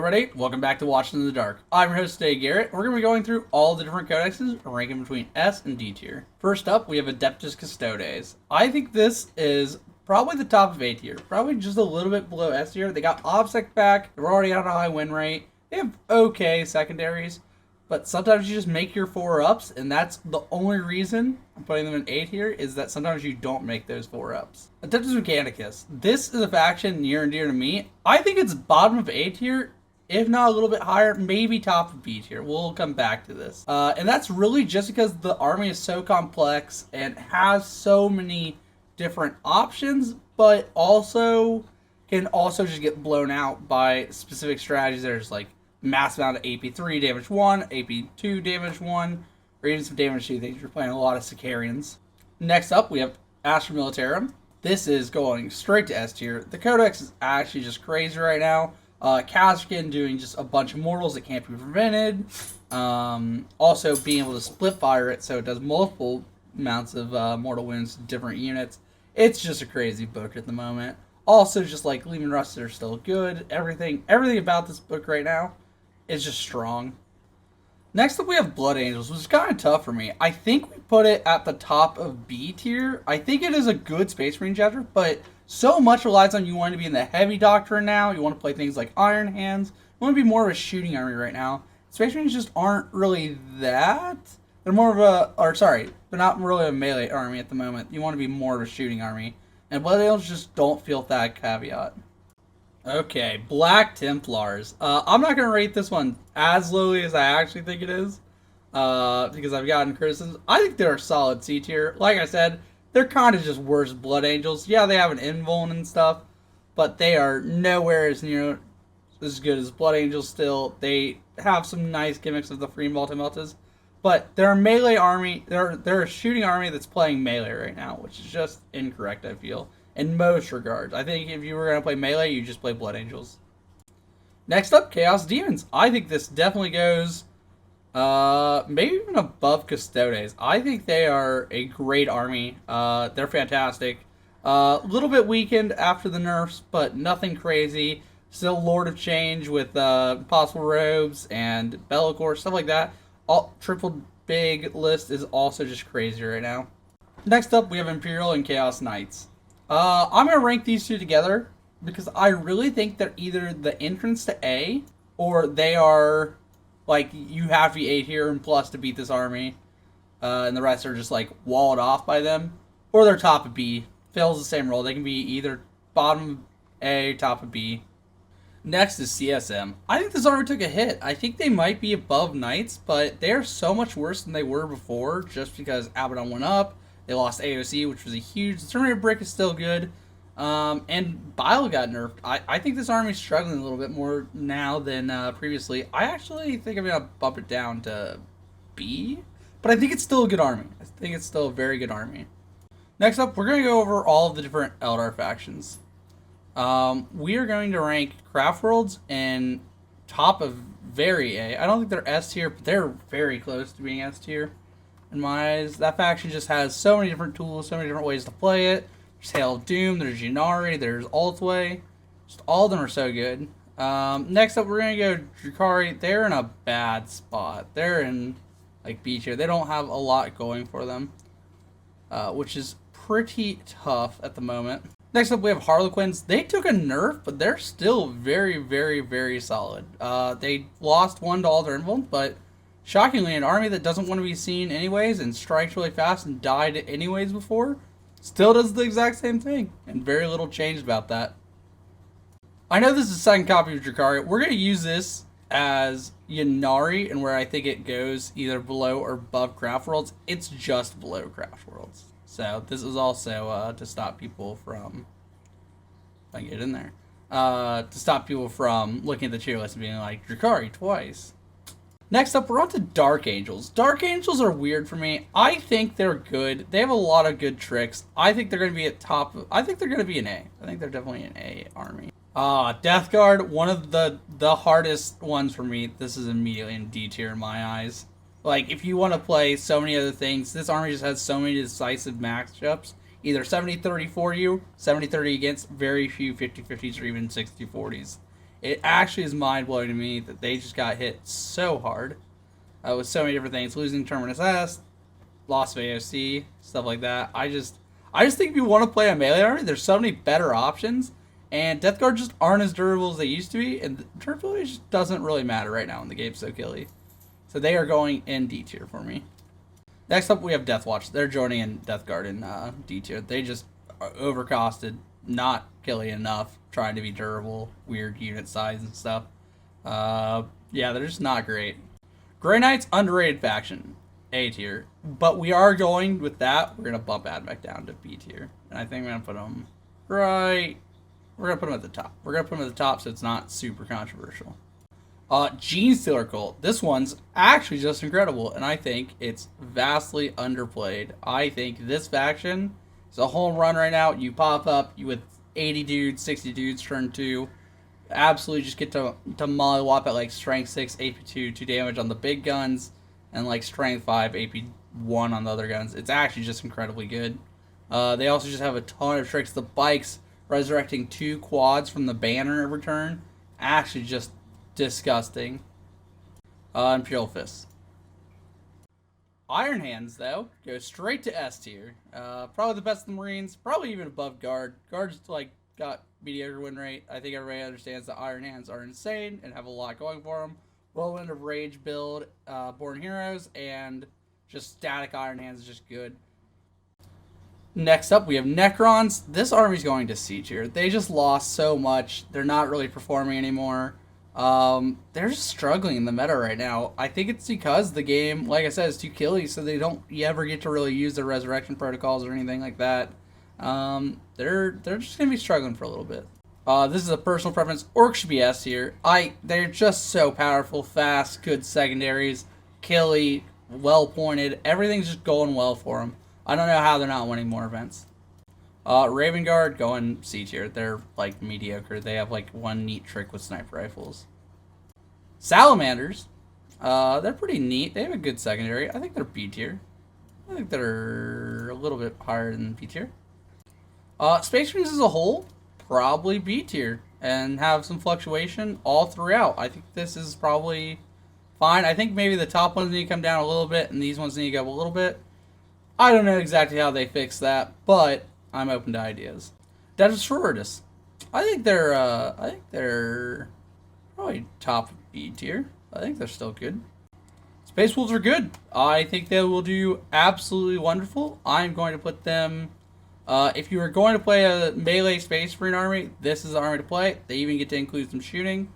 everybody, welcome back to Watching in the Dark. I'm your host today, Garrett. We're going to be going through all the different codexes, ranking between S and D tier. First up, we have Adeptuscustodes. I think this is probably the top of A tier, probably just a little bit below S tier. They got OBSEC back, they're already at a high win rate, they have okay secondaries, but sometimes you just make your 4-ups, and that's the only reason I'm putting them in A tier, is that sometimes you don't make those 4-ups. Adeptus Mechanicus. This is a faction near and dear to me. I think it's bottom of A tier, if not a little bit higher, maybe top of B tier. We'll come back to this. And that's really just because the army is so complex and has so many different options, but also can also just get blown out by specific strategies. There's like mass amount of AP3 damage 1, AP2 damage 1, or even some damage 2 things. You're playing a lot of Sicarians. Next up, we have Astra Militarum. This is going straight to S tier. The codex is actually just crazy right now. Kasrkin doing just a bunch of mortals that can't be prevented. Also being able to split fire it so it does multiple amounts of mortal wounds to different units. It's just a crazy book at the moment. Also, just like Lehman Rusted are still good. Everything about this book right now is just strong. Next up, we have Blood Angels, which is kind of tough for me. I think we put it at the top of B tier. I think it is a good Space Marine chapter, but so much relies on you wanting to be in the heavy doctrine now. You want to play things like Iron Hands. You want to be more of a shooting army right now. Space Marines just aren't really that. They're more of they're not really a melee army at the moment. You want to be more of a shooting army. And Blood Angels just don't feel that caveat. Okay, Black Templars. I'm not going to rate this one as lowly as I actually think it is, because I've gotten criticisms. I think they're a solid C tier. Like I said, they're kind of just worse Blood Angels. Yeah, they have an invuln and stuff, but they are nowhere as near as good as Blood Angels still. They have some nice gimmicks of the Free Multi-Meltas, but they're a melee army. They're a shooting army that's playing melee right now, which is just incorrect, I feel. In most regards. I think if you were going to play melee, you just play Blood Angels. Next up, Chaos Demons. I think this definitely goes maybe even above Custodes. I think they are a great army. They're fantastic. A little bit weakened after the nerfs, but nothing crazy. Still Lord of Change with Possible Robes and Bellicor, stuff like that. All triple big list is also just crazy right now. Next up, we have Imperial and Chaos Knights. I'm going to rank these two together because I really think they're either the entrance to A, or they are, like, you have to be A tier and plus to beat this army, and the rest are just, like, walled off by them, or they're top of B. Fills the same role. They can be either bottom A, top of B. Next is CSM. I think this army took a hit. I think they might be above Knights, but they're so much worse than they were before just because Abaddon went up. They lost AOC, which was a huge... The Terminator Brick is still good. And Bile got nerfed. I think this army's struggling a little bit more now than previously. I actually think I'm going to bump it down to B. But I think it's still a good army. I think it's still a very good army. Next up, we're going to go over all of the different Eldar factions. We are going to rank Craft Worlds in top of very A. I don't think they're S tier, but they're very close to being S tier. In my eyes, that faction just has so many different tools, so many different ways to play it. There's Hail of Doom, there's Ynnari, there's Altway. Just all of them are so good. Next up, we're going to go Drukhari. They're in a bad spot. They're in, like, B tier. They don't have a lot going for them, which is pretty tough at the moment. Next up, we have Harlequins. They took a nerf, but they're still very, very, very solid. They lost one to Alter Invuln, but... shockingly, an army that doesn't want to be seen anyways and strikes really fast and died anyways before still does the exact same thing, and very little changed about that. I know this is the second copy of Drukhari. We're going to use this as Ynnari, and where I think it goes either below or above Craft Worlds. It's just below Craft Worlds. So this is also to stop people from... if I can get in there. To stop people from looking at the tier list and being like, Drukhari twice. Next up, we're on to Dark Angels. Dark Angels are weird for me. I think they're good. They have a lot of good tricks. I think they're going to be at top. I think they're going to be an A. I think they're definitely an A army. Death Guard, one of the hardest ones for me. This is immediately in D tier in my eyes. Like, if you want to play so many other things, this army just has so many decisive matchups. Either 70-30 for you, 70-30 against, very few 50-50s or even 60-40s. It actually is mind-blowing to me that they just got hit so hard with so many different things. Losing Terminus S, loss of AOC, stuff like that. I just think if you want to play a melee army, there's so many better options. And Death Guard just aren't as durable as they used to be. And durability just doesn't really matter right now when the game's so killy. So they are going in D tier for me. Next up, we have Death Watch. They're joining in Death Guard in D tier. They just are overcosted, not killy enough, trying to be durable, weird unit size and stuff. Yeah, they're just not great. Grey Knights, underrated faction, A tier. But we are going with that. We're going to bump Admech down to B tier. And I think we're going to put them right... We're going to put them at the top. We're going to put them at the top so it's not super controversial. Gene Stealer Cult. This one's actually just incredible, and I think it's vastly underplayed. I think this faction is a home run right now. You pop up, you with 80 dudes, 60 dudes, turn 2. Absolutely just get to mollywop at like strength 6, AP 2 damage on the big guns, and like strength 5, AP 1 on the other guns. It's actually just incredibly good. They also just have a ton of tricks. The bikes resurrecting 2 quads from the banner every turn. Actually just disgusting. Imperial Fist. Iron Hands, though, go straight to S tier. Probably the best of the Marines. Probably even above Guard. Guard's like got mediocre win rate. I think everybody understands that Iron Hands are insane and have a lot going for them. Whirlwind of Rage build, Born Heroes, and just static Iron Hands is just good. Next up, we have Necrons. This army's going to C tier. They just lost so much. They're not really performing anymore. They're just struggling in the meta right now. I think it's because the game, like I said, is too killy, so they don't ever get to really use their resurrection protocols or anything like that. They're just gonna be struggling for a little bit. This is a personal preference. Orcs should be S tier. They're just so powerful, fast, good secondaries, killy, well pointed. Everything's just going well for them. I don't know how they're not winning more events. Raven Guard going C tier. They're like mediocre. They have like one neat trick with sniper rifles. Salamanders, they're pretty neat. They have a good secondary. I think they're B tier. I think they're a little bit higher than B tier. Space Marines as a whole, probably B tier and have some fluctuation all throughout. I think this is probably fine. I think maybe the top ones need to come down a little bit and these ones need to go up a little bit. I don't know exactly how they fix that, but I'm open to ideas. Adeptuscustodes. I think they're probably top B tier. I think they're still good. Space Wolves are good. I think they will do absolutely wonderful. I'm going to put them... if you are going to play a melee Space Marine army, this is the army to play. They even get to include some shooting.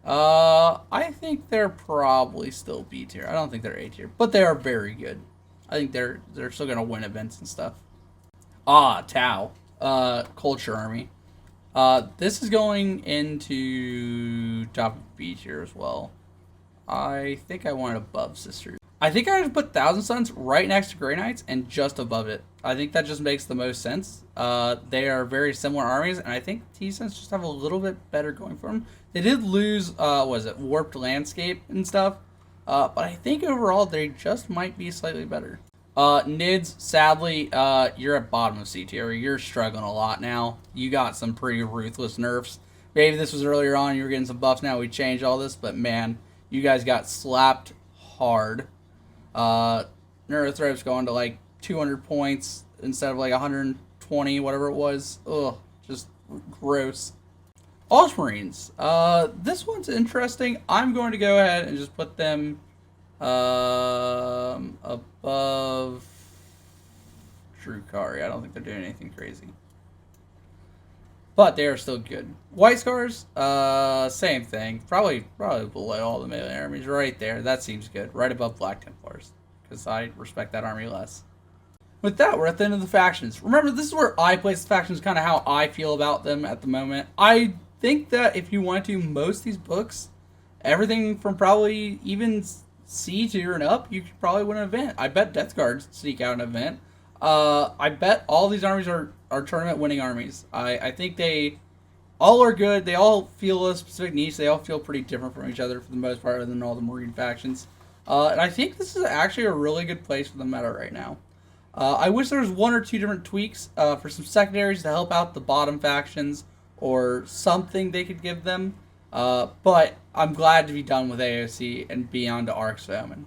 I think they're probably still B tier. I don't think they're A tier, but they are very good. I think they're still going to win events and stuff. Tau. Culture Army. This is going into top B tier as well. I think I want it above Sisters. I think I would put Thousand Suns right next to Grey Knights and just above it. I think that just makes the most sense. They are very similar armies, and I think T-Suns just have a little bit better going for them. They did lose, Warped Landscape and stuff. But I think overall they just might be slightly better. Nids, sadly, you're at bottom of C tier. You're struggling a lot now. You got some pretty ruthless nerfs. Maybe this was earlier on, you were getting some buffs now, we changed all this, but man, you guys got slapped hard. Neurothreats going to like 200 points instead of like 120, whatever it was. Ugh, just gross. Ultramarines. This one's interesting. I'm going to go ahead and just put them above Drukari. I don't think they're doing anything crazy, but they are still good. White Scars, same thing. Probably below all the melee armies, right there. That seems good. Right above Black Templars, because I respect that army less. With that, we're at the end of the factions. Remember, this is where I place the factions, kind of how I feel about them at the moment. I think that if you want to, most of these books, everything from probably even C tier and up, you could probably win an event. I bet Death Guards sneak out an event. I bet all these armies are tournament winning armies. I think they all are good. They all feel a specific niche. They all feel pretty different from each other for the most part, other than all the Marine factions. And I think this is actually a really good place for the meta right now. I wish there was one or two different tweaks for some secondaries to help out the bottom factions, or something they could give them. But I'm glad to be done with AOC and be on to Arks of Omen.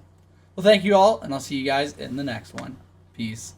Well, thank you all, and I'll see you guys in the next one. Peace.